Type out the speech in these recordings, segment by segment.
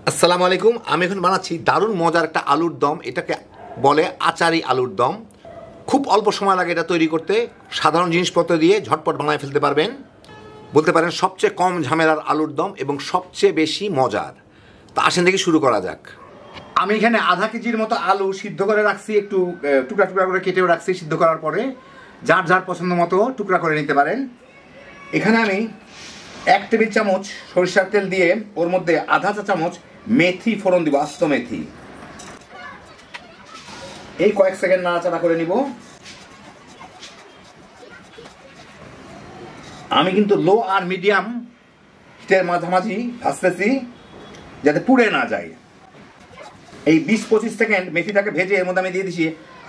আসসালামু আলাইকুম। আমি এখন বানাচ্ছি দারুণ মজার একটা আলুর দম। এটাকে বলে আচারি আলুর দম। খুব অল্প সময় লাগে এটা তৈরি করতে। সাধারণ জিনিসপত্র দিয়ে ঝটপট বানায় ফেলতে পারবেন। বলতে পারেন সবচেয়ে কম ঝামেলার আলুর দম এবং সবচেয়ে বেশি মজার। তা আসেন দেখি শুরু করা যাক। আমি এখানে আধা কেজির মতো আলু সিদ্ধ করে রাখছি, একটু টুকরা টুকরা করে কেটেও রাখছি। সিদ্ধ করার পরে যার যার পছন্দ মতো টুকরা করে নিতে পারেন। এখানে আমি 1 টেবিল চামচ সরিষার তেল দিয়ে ওর মধ্যে আধা চা চামচ মেথি ফোড়ন দিব, আস্ত মেথি। এই কয়েক সেকেন্ড নাড়াচাড়া করে নিব। আমি কিন্তু লো আর মিডিয়াম হিটের মাঝামাঝি ভাজতেছি যাতে পুড়ে না যায়। এই 20-25 সেকেন্ড মেথিটাকে ভেজে এর মধ্যে আমি দিয়ে দিচ্ছি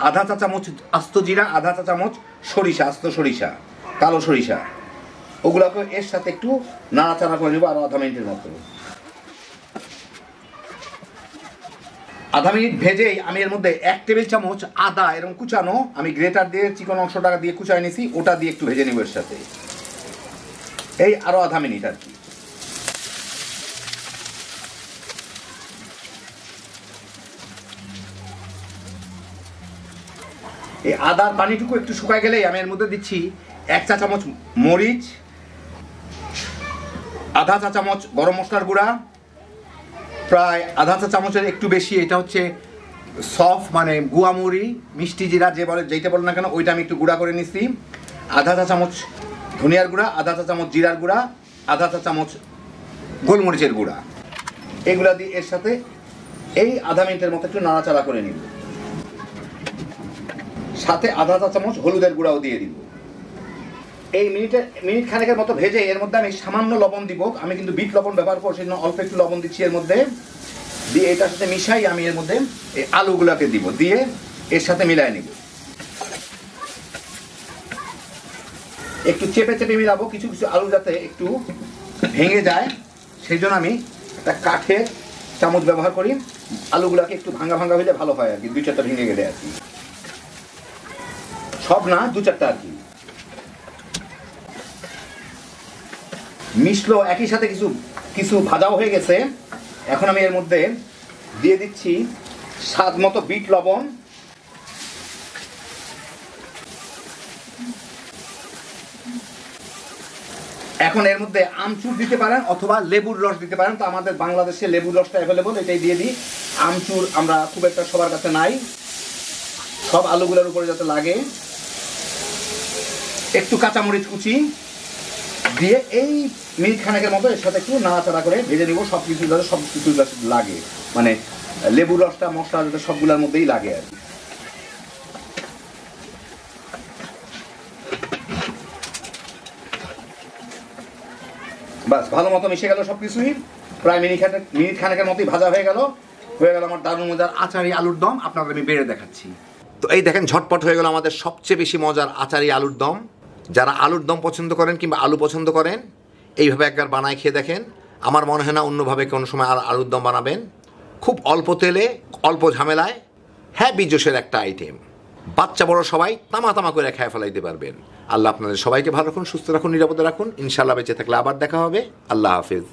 আধা চা চামচ আস্ত জিরা, আধা চা চামচ সরিষা, আস্ত সরিষা, কালো সরিষা। ওগুলোকে এর সাথে একটু নাড়াচাড়া করে নেব আরো আধা মিনিটের মতো। আধা মিনিট ভেজেই আমি এর মধ্যে 1 টেবিল চামচ আদা এরকম কুচানো, আমি গ্রেটার দিয়ে চিকন অংশটা দিয়ে কুচাই নিয়েছি, ওটা দিয়ে একটু ভেজে নেব এর সাথে। এই আরো আধা মিনিট আর কি। এই আদার পানিটুকু একটু শুকায় গেলেই আমি এর মধ্যে দিচ্ছি 1 চা চামচ মরিচ, আধা চা চামচ গরম মশলার গুঁড়া, প্রায় আধা চা চামচের একটু বেশি, এটা হচ্ছে সফ মানে গুয়ামুড়ি, মিষ্টি জিরা যে বলে, যেইটা বলে না কেন, ওইটা আমি একটু গুঁড়া করে নিচ্ছি। আধা চা চামচ ধনিয়ার গুঁড়া, আধা চা চামচ জিরার গুঁড়া, আধা চা চামচ গোলমরিচের গুঁড়া। এগুলা দিয়ে এর সাথে এই আধা মিনিটের মতো একটু নাড়াচাড়া করে নিব। সাথে আধা চা চামচ হলুদের গুঁড়াও দিয়ে দিব। এই মিনিট খানেকের মতো ভেজে এর মধ্যে আমি সামান্য লবণ দিব। আমি কিন্তু বিট লবণ ব্যবহার করছি না, অল্প একটু লবণ দিচ্ছি এর মধ্যে। দিয়ে এটার সাথে মিশাই আমি এর মধ্যে এই আলুগুলাকে দিব, দিয়ে এর সাথে মিলাই নিব। একটু চেপে চেপে মিলাবো, কিছু কিছু আলু যাতে একটু ভেঙে যায় সেই জন্য আমি একটা কাঠের চামচ ব্যবহার করি। আলুগুলাকে একটু ভাঙা ভাঙা হইলে ভালো হয় আর কি, 2-4টা ভেঙে গেলে আর কি, সব না 2-4টা আর কি। মিশলো, একই সাথে কিছু কিছু ভাজাও হয়ে গেছে। এখন আমি এর মধ্যে দিয়ে দিচ্ছি স্বাদ মতো বিট লবণ, এখন এর মধ্যে আমচুর দিতে পারেন অথবা লেবুর রস দিতে পারেন। তো আমাদের বাংলাদেশে লেবুর রসটা অ্যাভেলেবল, এটাই দিয়ে দিই। আমচুর আমরা খুব একটা সবার কাছে নাই, সব আলুগুলোর উপরে যাতে লাগে। একটু কাঁচামরিচ কুচি দিয়ে এই মিনিট খানেকের মতো এর সাথে একটু নাড়াচাড়া করে ভেজে নিব। সব কিছু যাতে সব কিছু লাগে, মানে লেবুর রসটা মশলা যাতে সবগুলোর মধ্যেই লাগে আর কি। বাস ভালো মতো মিশে গেল সবকিছুই। প্রায় মিনিট খানেকের মতোই ভাজা হয়ে গেল আমার দারুণ মজার আচারি আলুর দম। আপনাদের আমি বেড়ে দেখাচ্ছি। তো এই দেখেন, ঝটপট হয়ে গেল আমাদের সবচেয়ে বেশি মজার আচারি আলুর দম। যারা আলুর দম পছন্দ করেন কিংবা আলু পছন্দ করেন, এইভাবে একবার বানায় খেয়ে দেখেন। আমার মনে হয় না অন্যভাবে কোনো সময় আর আলুর দম বানাবেন। খুব অল্প তেলে, অল্প ঝামেলায়, হ্যাঁ বিজোশের একটা আইটেম। বাচ্চা বড় সবাই তামা তামা করে খেয়ে ফেলাইতে পারবেন। আল্লাহ আপনাদের সবাইকে ভালো রাখুন, সুস্থ রাখুন, নিরাপদে রাখুন। ইনশাআল্লাহ বেঁচে থাকলে আবার দেখা হবে। আল্লাহ হাফেজ।